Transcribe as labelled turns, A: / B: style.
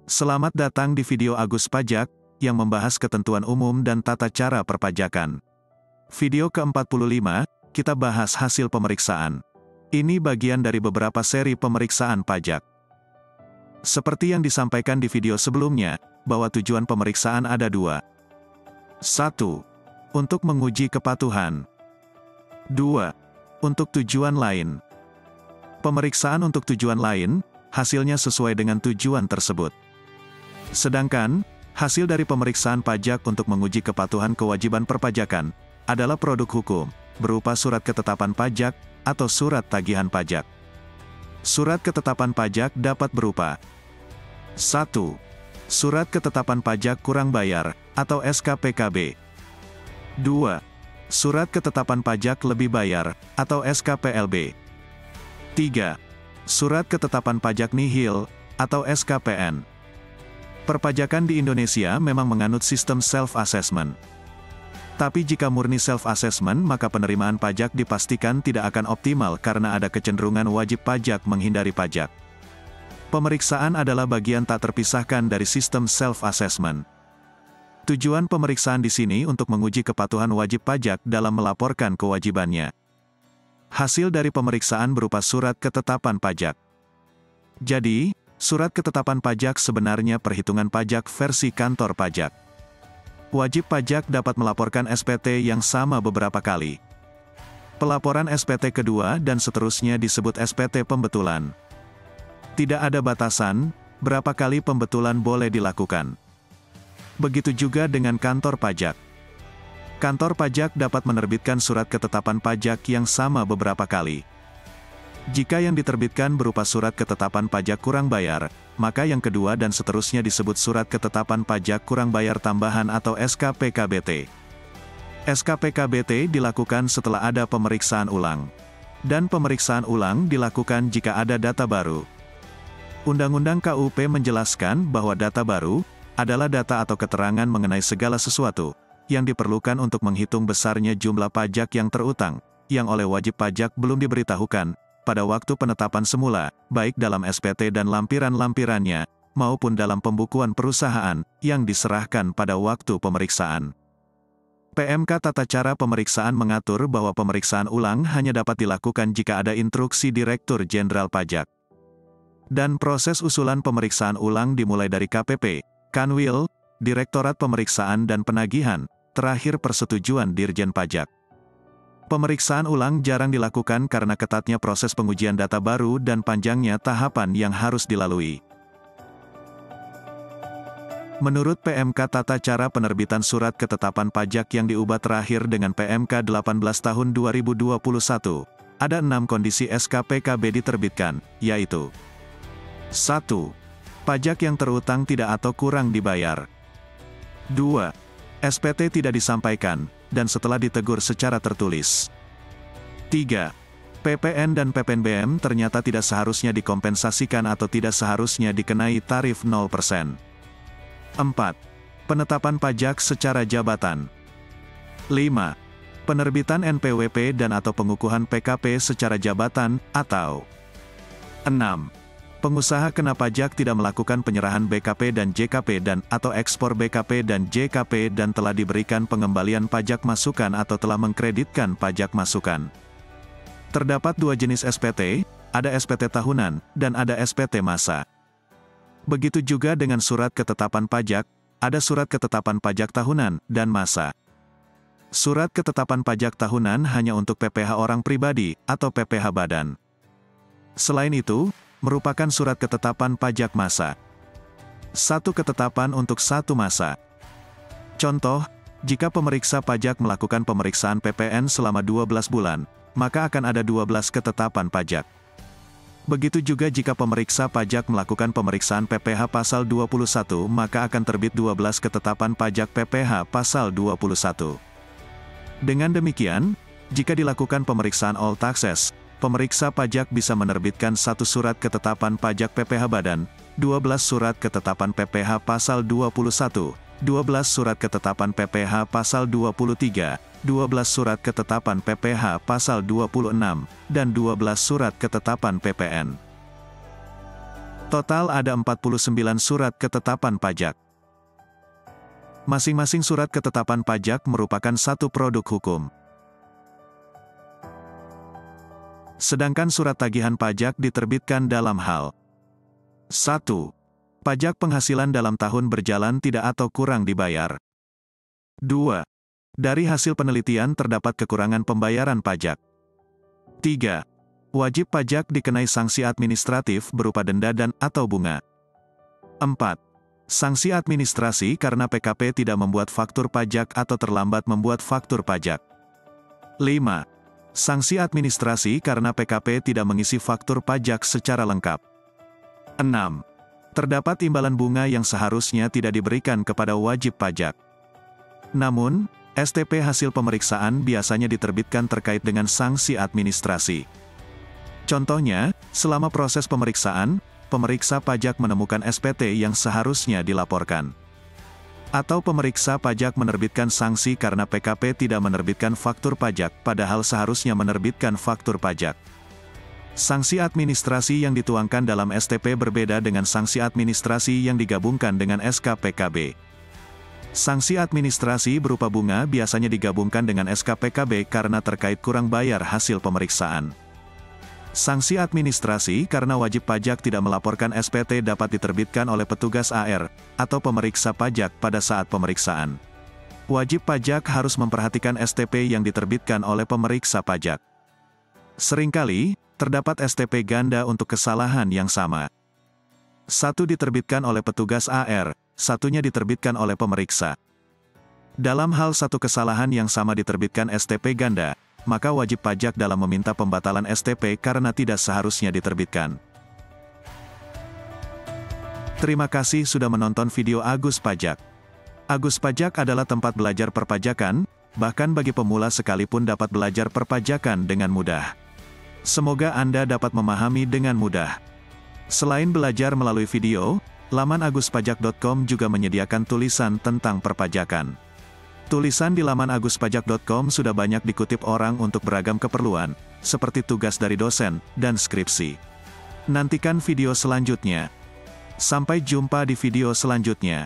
A: Selamat datang di video Agus Pajak, yang membahas ketentuan umum dan tata cara perpajakan. Video ke-45, kita bahas hasil pemeriksaan. Ini bagian dari beberapa seri pemeriksaan pajak. Seperti yang disampaikan di video sebelumnya, bahwa tujuan pemeriksaan ada dua. 1. Untuk menguji kepatuhan. 2. Untuk tujuan lain. Pemeriksaan untuk tujuan lain, hasilnya sesuai dengan tujuan tersebut. Sedangkan, hasil dari pemeriksaan pajak untuk menguji kepatuhan kewajiban perpajakan, adalah produk hukum, berupa surat ketetapan pajak, atau surat tagihan pajak. Surat ketetapan pajak dapat berupa 1. Surat ketetapan pajak kurang bayar, atau SKPKB. 2. Surat ketetapan pajak lebih bayar, atau SKPLB. 3. Surat ketetapan pajak nihil, atau SKPN. Perpajakan di Indonesia memang menganut sistem self-assessment. Tapi jika murni self-assessment maka penerimaan pajak dipastikan tidak akan optimal karena ada kecenderungan wajib pajak menghindari pajak. Pemeriksaan adalah bagian tak terpisahkan dari sistem self-assessment. Tujuan pemeriksaan di sini untuk menguji kepatuhan wajib pajak dalam melaporkan kewajibannya. Hasil dari pemeriksaan berupa surat ketetapan pajak. Jadi, surat ketetapan pajak sebenarnya perhitungan pajak versi kantor pajak. Wajib pajak dapat melaporkan SPT yang sama beberapa kali. Pelaporan SPT kedua dan seterusnya disebut SPT pembetulan. Tidak ada batasan, berapa kali pembetulan boleh dilakukan. Begitu juga dengan kantor pajak. Kantor pajak dapat menerbitkan surat ketetapan pajak yang sama beberapa kali. Jika yang diterbitkan berupa surat ketetapan pajak kurang bayar, maka yang kedua dan seterusnya disebut surat ketetapan pajak kurang bayar tambahan atau SKPKBT. SKPKBT dilakukan setelah ada pemeriksaan ulang. Dan pemeriksaan ulang dilakukan jika ada data baru. Undang-Undang KUP menjelaskan bahwa data baru adalah data atau keterangan mengenai segala sesuatu yang diperlukan untuk menghitung besarnya jumlah pajak yang terutang, yang oleh wajib pajak belum diberitahukan pada waktu penetapan semula, baik dalam SPT dan lampiran-lampirannya, maupun dalam pembukuan perusahaan, yang diserahkan pada waktu pemeriksaan. PMK Tata Cara Pemeriksaan mengatur bahwa pemeriksaan ulang hanya dapat dilakukan jika ada instruksi Direktur Jenderal Pajak. Dan proses usulan pemeriksaan ulang dimulai dari KPP, Kanwil, Direktorat Pemeriksaan dan Penagihan, terakhir persetujuan Dirjen Pajak. Pemeriksaan ulang jarang dilakukan karena ketatnya proses pengujian data baru dan panjangnya tahapan yang harus dilalui. Menurut PMK Tata Cara Penerbitan Surat Ketetapan Pajak yang diubah terakhir dengan PMK 18 tahun 2021, ada 6 kondisi SKPKB diterbitkan, yaitu 1. Pajak yang terutang tidak atau kurang dibayar. 2. SPT tidak disampaikan, dan setelah ditegur secara tertulis. 3. PPN dan PPNBM ternyata tidak seharusnya dikompensasikan atau tidak seharusnya dikenai tarif 0%. 4. Penetapan pajak secara jabatan. 5. Penerbitan NPWP dan atau pengukuhan PKP secara jabatan, atau 6. Pengusaha kena pajak tidak melakukan penyerahan BKP dan JKP dan atau ekspor BKP dan JKP dan telah diberikan pengembalian pajak masukan atau telah mengkreditkan pajak masukan. Terdapat 2 jenis SPT, ada SPT tahunan, dan ada SPT masa. Begitu juga dengan surat ketetapan pajak, ada surat ketetapan pajak tahunan, dan masa. Surat ketetapan pajak tahunan hanya untuk PPH orang pribadi, atau PPH badan. Selain itu, merupakan surat ketetapan pajak masa. Satu ketetapan untuk satu masa. Contoh, jika pemeriksa pajak melakukan pemeriksaan PPN selama 12 bulan, maka akan ada 12 ketetapan pajak. Begitu juga jika pemeriksa pajak melakukan pemeriksaan PPH pasal 21, maka akan terbit 12 ketetapan pajak PPH pasal 21. Dengan demikian, jika dilakukan pemeriksaan all taxes, pemeriksa pajak bisa menerbitkan 1 surat ketetapan pajak PPH badan, 12 surat ketetapan PPH pasal 21, 12 surat ketetapan PPH pasal 23, 12 surat ketetapan PPH pasal 26, dan 12 surat ketetapan PPN. Total ada 49 surat ketetapan pajak. Masing-masing surat ketetapan pajak merupakan satu produk hukum. Sedangkan surat tagihan pajak diterbitkan dalam hal 1. Pajak penghasilan dalam tahun berjalan tidak atau kurang dibayar. 2. Dari hasil penelitian terdapat kekurangan pembayaran pajak. 3. Wajib pajak dikenai sanksi administratif berupa denda dan atau bunga. 4. Sanksi administrasi karena PKP tidak membuat faktur pajak atau terlambat membuat faktur pajak. 5. Sanksi administrasi karena PKP tidak mengisi faktur pajak secara lengkap. 6. Terdapat imbalan bunga yang seharusnya tidak diberikan kepada wajib pajak. Namun, STP hasil pemeriksaan biasanya diterbitkan terkait dengan sanksi administrasi. Contohnya, selama proses pemeriksaan, pemeriksa pajak menemukan SPT yang seharusnya dilaporkan. Atau pemeriksa pajak menerbitkan sanksi karena PKP tidak menerbitkan faktur pajak, padahal seharusnya menerbitkan faktur pajak. Sanksi administrasi yang dituangkan dalam STP berbeda dengan sanksi administrasi yang digabungkan dengan SK PKB. Sanksi administrasi berupa bunga biasanya digabungkan dengan SK PKB karena terkait kurang bayar hasil pemeriksaan. Sanksi administrasi karena wajib pajak tidak melaporkan SPT dapat diterbitkan oleh petugas AR, atau pemeriksa pajak pada saat pemeriksaan. Wajib pajak harus memperhatikan STP yang diterbitkan oleh pemeriksa pajak. Seringkali, terdapat STP ganda untuk kesalahan yang sama. Satu diterbitkan oleh petugas AR, satunya diterbitkan oleh pemeriksa. Dalam hal satu kesalahan yang sama diterbitkan STP ganda, maka wajib pajak dalam meminta pembatalan STP karena tidak seharusnya diterbitkan. Terima kasih sudah menonton video Agus Pajak. Agus Pajak adalah tempat belajar perpajakan, bahkan bagi pemula sekalipun dapat belajar perpajakan dengan mudah. Semoga Anda dapat memahami dengan mudah. Selain belajar melalui video, laman aguspajak.com juga menyediakan tulisan tentang perpajakan. Tulisan di laman aguspajak.com sudah banyak dikutip orang untuk beragam keperluan, seperti tugas dari dosen, dan skripsi. Nantikan video selanjutnya. Sampai jumpa di video selanjutnya.